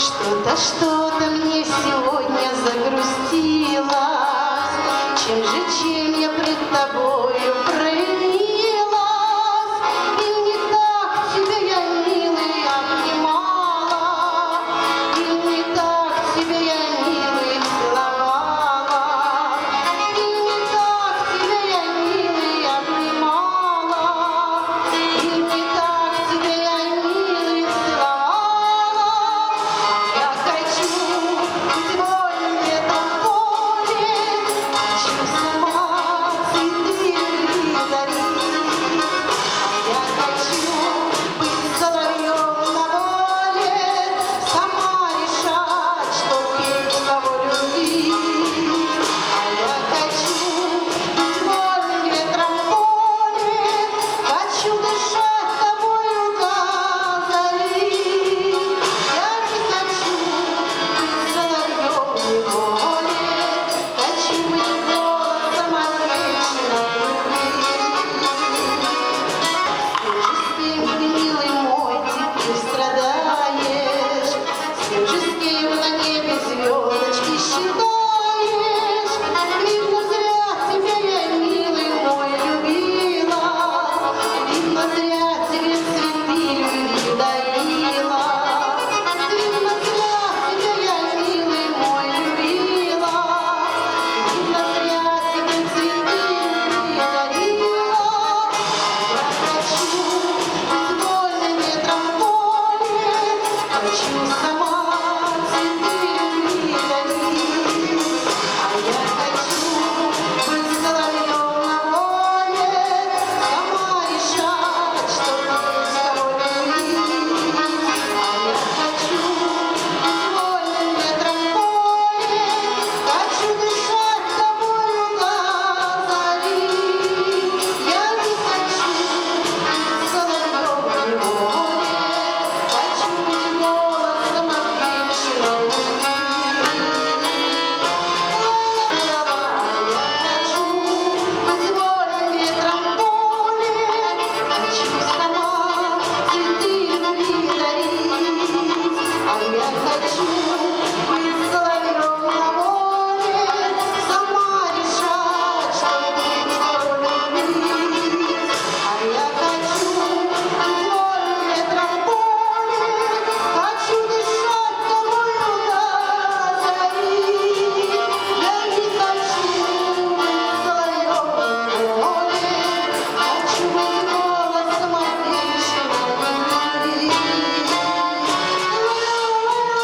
Что-то мне сегодня загрустилось, чем я пред тобою провинилась, и не так тебя я, милый, обнимала, и не так тебя я, милый, целовала, и не так тебя я, милый, обнимала, и не так тебя я, милый, целовала. Я хочу вольным ветром поле, хочу сама цветы дарить. Я хочу быть соловьем на воле, сама решать, что петь, кого любить. Я хочу быть вольным ветром поле, хочу дышать тобою до зари. Я не хочу быть соловьем неволе, хочу быть голосом отвечной любви. С кем же, милый мой, теперь страдаешь? С кем же, на небе звездочки считаешь? Видно, зря тебя я, милый мой, любила, видно, зря тебе цветы любви дарила, видно, зря тебя я, милый мой, любила, видно, зря тебе цветы любви дарила. Я хочу быть вольным ветром поле, хочу сама